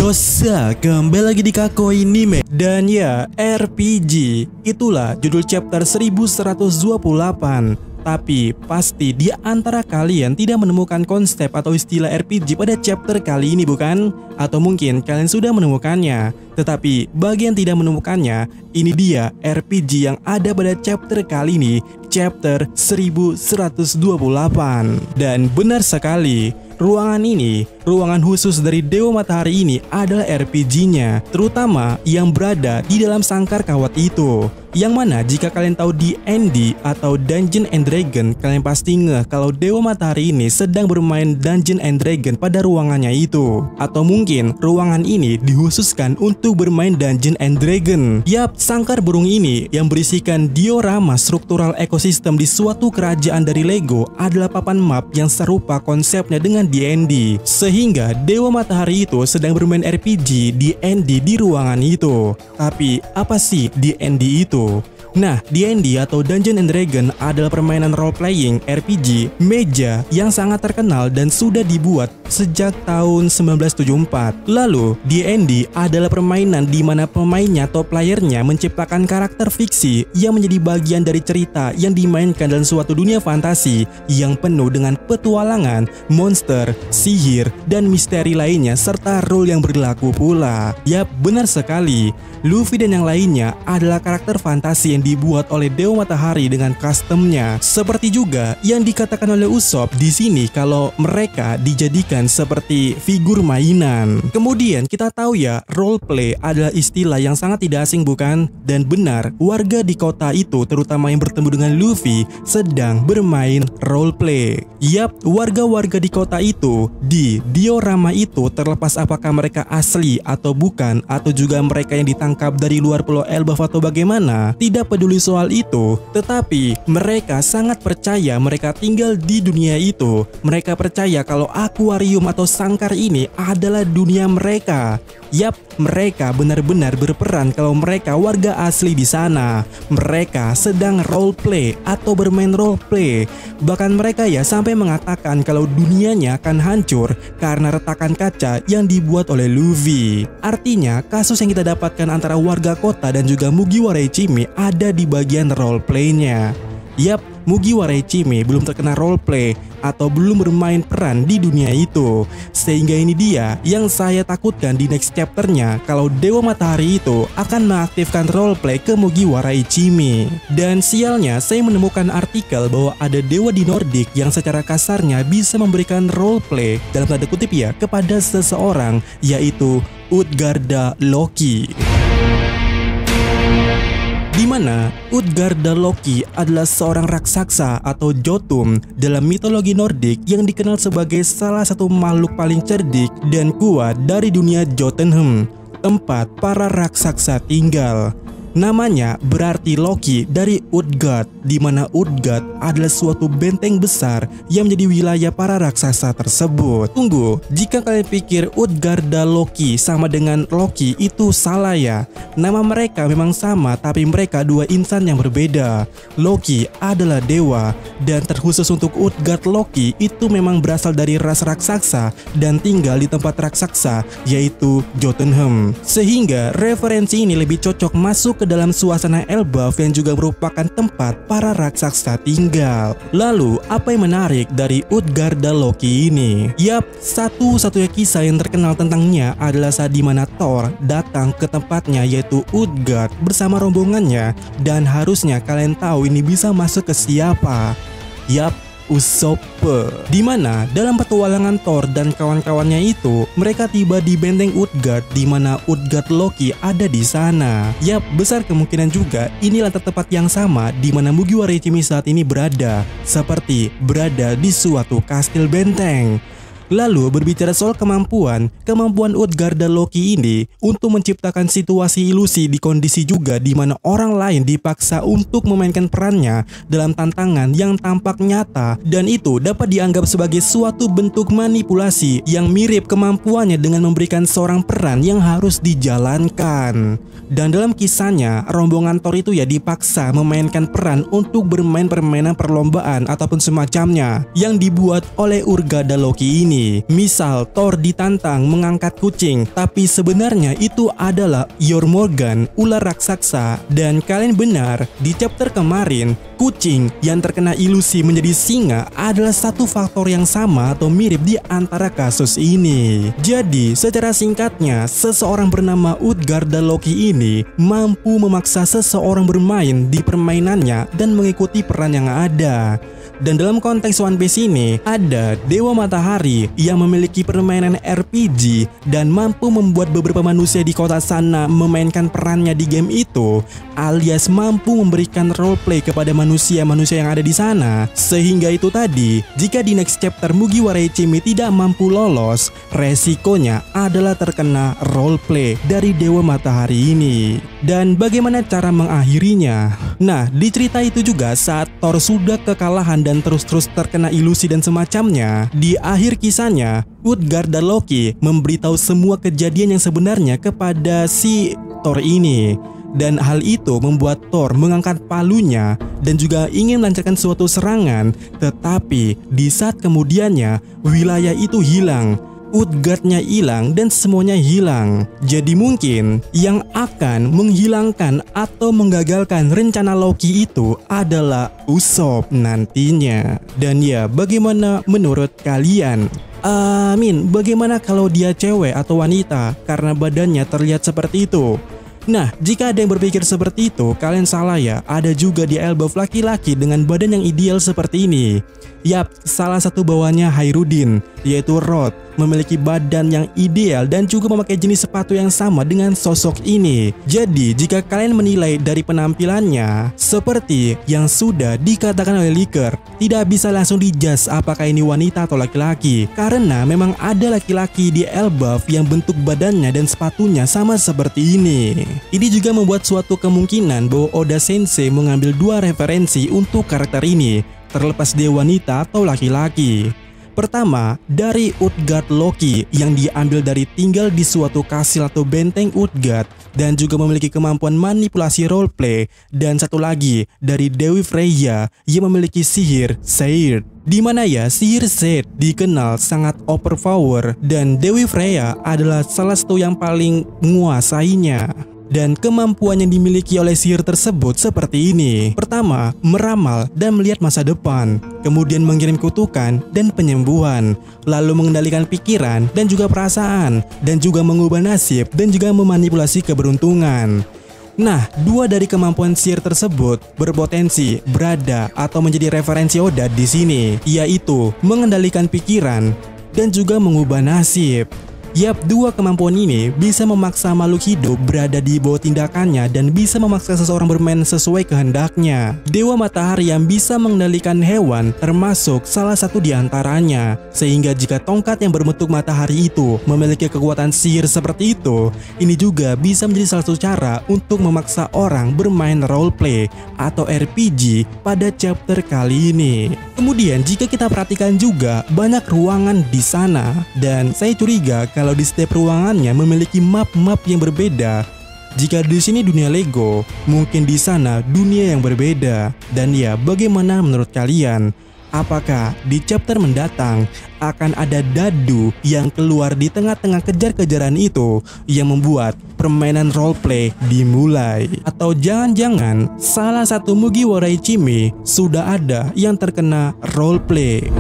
Yosa, kembali lagi di Kakoi Anime. Dan ya, RPG, itulah judul chapter 1128. Tapi pasti di antara kalian tidak menemukan konsep atau istilah RPG pada chapter kali ini, bukan? Atau mungkin kalian sudah menemukannya. Tetapi bagi yang tidak menemukannya, ini dia RPG yang ada pada chapter kali ini, chapter 1128. Dan benar sekali, ruangan ini, ruangan khusus dari Dewa Matahari ini adalah RPG-nya, terutama yang berada di dalam sangkar kawat itu. Yang mana jika kalian tahu D&D atau Dungeon and Dragon, kalian pasti ngeh kalau Dewa Matahari ini sedang bermain Dungeon and Dragon pada ruangannya itu. Atau mungkin ruangan ini dikhususkan untuk bermain Dungeon and Dragon. Yap, sangkar burung ini yang berisikan diorama struktural ekosistem di suatu kerajaan dari Lego adalah papan map yang serupa konsepnya dengan D&D. Sehingga Dewa Matahari itu sedang bermain RPG D&D di ruangan itu. Tapi apa sih D&D itu? Nah, D&D atau Dungeon and Dragon adalah permainan role-playing RPG meja yang sangat terkenal dan sudah dibuat sejak tahun 1974. Lalu, D&D adalah permainan di mana pemainnya atau playernya menciptakan karakter fiksi yang menjadi bagian dari cerita yang dimainkan dalam suatu dunia fantasi yang penuh dengan petualangan, monster, sihir, dan misteri lainnya serta role yang berlaku pula. Yap, benar sekali. Luffy dan yang lainnya adalah karakter fantasi yang dibuat oleh Dewa Matahari dengan customnya. Seperti juga yang dikatakan oleh Usopp di sini kalau mereka dijadikan seperti figur mainan. Kemudian kita tahu ya, roleplay adalah istilah yang sangat tidak asing, bukan? Dan benar, warga di kota itu terutama yang bertemu dengan Luffy sedang bermain roleplay. Yap, warga-warga di kota itu di diorama itu, terlepas apakah mereka asli atau bukan, atau juga mereka yang ditangkap dari luar pulau Elbaf atau bagaimana, tidak peduli soal itu. Tetapi mereka sangat percaya mereka tinggal di dunia itu. Mereka percaya kalau akuarium atau sangkar ini adalah dunia mereka. Yap, mereka benar-benar berperan kalau mereka warga asli di sana. Mereka sedang roleplay atau bermain roleplay. Bahkan mereka ya sampai mengatakan kalau dunianya akan hancur karena retakan kaca yang dibuat oleh Luffy. Artinya, kasus yang kita dapatkan antara warga kota dan juga Mugiwara Ichimi ada di bagian roleplaynya. Yap, Mugiwara Ichimi belum terkena roleplay atau belum bermain peran di dunia itu. Sehingga ini dia yang saya takutkan di next chapternya, kalau Dewa Matahari itu akan mengaktifkan roleplay ke Mugiwara Ichimi. Dan sialnya saya menemukan artikel bahwa ada dewa di Nordik yang secara kasarnya bisa memberikan roleplay dalam tanda kutip ya kepada seseorang, yaitu Utgarda Loki. Di mana Utgarda Loki adalah seorang raksasa atau Jotun dalam mitologi Nordik yang dikenal sebagai salah satu makhluk paling cerdik dan kuat dari dunia Jotunheim, tempat para raksasa tinggal. Namanya berarti Loki dari Utgard, di mana Utgard adalah suatu benteng besar yang menjadi wilayah para raksasa tersebut. Tunggu, jika kalian pikir Utgarda Loki sama dengan Loki, itu salah ya. Nama mereka memang sama, tapi mereka dua insan yang berbeda. Loki adalah dewa, dan terkhusus untuk Utgard Loki itu memang berasal dari ras raksasa dan tinggal di tempat raksasa, yaitu Jotunheim. Sehingga referensi ini lebih cocok masuk ke dalam suasana Elbaf yang juga merupakan tempat para raksasa tinggal. Lalu, apa yang menarik dari Utgarda Loki ini? Yap, satu-satunya kisah yang terkenal tentangnya adalah saat dimana Thor datang ke tempatnya, yaitu Utgard bersama rombongannya. Dan harusnya kalian tahu ini bisa masuk ke siapa? Yap, Usopp. Dimana dalam petualangan Thor dan kawan-kawannya itu, mereka tiba di benteng Utgard, di mana Utgard Loki ada di sana. Yap, besar kemungkinan juga inilah tempat yang sama di mana Mugiwara Ichimi saat ini berada, seperti berada di suatu kastil benteng. Lalu berbicara soal kemampuan Utgarda Loki ini untuk menciptakan situasi ilusi di kondisi juga di mana orang lain dipaksa untuk memainkan perannya dalam tantangan yang tampak nyata, dan itu dapat dianggap sebagai suatu bentuk manipulasi yang mirip kemampuannya dengan memberikan seorang peran yang harus dijalankan. Dan dalam kisahnya, rombongan Thor itu ya dipaksa memainkan peran untuk bermain permainan perlombaan ataupun semacamnya yang dibuat oleh Utgarda Loki ini. ini. Misal Thor ditantang mengangkat kucing, tapi sebenarnya itu adalah Jormungand, ular raksasa. Dan kalian benar, di chapter kemarin kucing yang terkena ilusi menjadi singa adalah satu faktor yang sama atau mirip di antara kasus ini. Jadi secara singkatnya, seseorang bernama Utgard Loki ini mampu memaksa seseorang bermain di permainannya dan mengikuti peran yang ada. Dan dalam konteks One Piece ini, ada Dewa Matahari yang memiliki permainan RPG dan mampu membuat beberapa manusia di kota sana memainkan perannya di game itu, alias mampu memberikan roleplay kepada manusia-manusia yang ada di sana. Sehingga itu tadi, jika di next chapter Mugiwara Ichimi tidak mampu lolos, resikonya adalah terkena roleplay dari Dewa Matahari ini. Dan bagaimana cara mengakhirinya? Nah, di cerita itu juga saat Thor sudah kekalahan dan terus-terus terkena ilusi dan semacamnya, di akhir kisahnya Utgard Loki memberitahu semua kejadian yang sebenarnya kepada si Thor ini. Dan hal itu membuat Thor mengangkat palunya dan juga ingin melancarkan suatu serangan. Tetapi di saat kemudiannya wilayah itu hilang, Utgardnya hilang dan semuanya hilang. Jadi mungkin yang akan menghilangkan atau menggagalkan rencana Loki itu adalah Usopp nantinya. Dan ya, bagaimana menurut kalian? Bagaimana kalau dia cewek atau wanita karena badannya terlihat seperti itu? Nah, jika ada yang berpikir seperti itu, kalian salah ya. Ada juga di Elbaf laki-laki dengan badan yang ideal seperti ini. Yap, salah satu bawahnya Hairudin, yaitu Rod, memiliki badan yang ideal dan juga memakai jenis sepatu yang sama dengan sosok ini. Jadi, jika kalian menilai dari penampilannya, seperti yang sudah dikatakan oleh Licker, tidak bisa langsung dijudge apakah ini wanita atau laki-laki. Karena memang ada laki-laki di Elbaf yang bentuk badannya dan sepatunya sama seperti ini. Ini juga membuat suatu kemungkinan bahwa Oda Sensei mengambil dua referensi untuk karakter ini, terlepas dia wanita atau laki-laki. Pertama, dari Utgard Loki yang diambil dari tinggal di suatu kastil atau benteng Utgard dan juga memiliki kemampuan manipulasi roleplay. Dan satu lagi dari Dewi Freya yang memiliki sihir Seir, di mana ya sihir Seir dikenal sangat overpower dan Dewi Freya adalah salah satu yang paling menguasainya. Dan kemampuan yang dimiliki oleh sihir tersebut seperti ini. Pertama, meramal dan melihat masa depan. Kemudian mengirim kutukan dan penyembuhan. Lalu mengendalikan pikiran dan juga perasaan. Dan juga mengubah nasib dan juga memanipulasi keberuntungan. Nah, dua dari kemampuan sihir tersebut berpotensi berada atau menjadi referensi Oda di sini, yaitu mengendalikan pikiran dan juga mengubah nasib. Yap, dua kemampuan ini bisa memaksa makhluk hidup berada di bawah tindakannya dan bisa memaksa seseorang bermain sesuai kehendaknya. Dewa Matahari yang bisa mengendalikan hewan termasuk salah satu di antaranya. Sehingga jika tongkat yang berbentuk matahari itu memiliki kekuatan sihir seperti itu, ini juga bisa menjadi salah satu cara untuk memaksa orang bermain roleplay atau RPG pada chapter kali ini. Kemudian jika kita perhatikan juga banyak ruangan di sana dan saya curiga kalau di setiap ruangannya memiliki map-map yang berbeda. Jika di sini dunia Lego, mungkin di sana dunia yang berbeda. Dan ya, bagaimana menurut kalian? Apakah di chapter mendatang akan ada dadu yang keluar di tengah-tengah kejar-kejaran itu yang membuat permainan roleplay dimulai? Atau jangan-jangan salah satu Mugiwara Ichimi sudah ada yang terkena roleplay?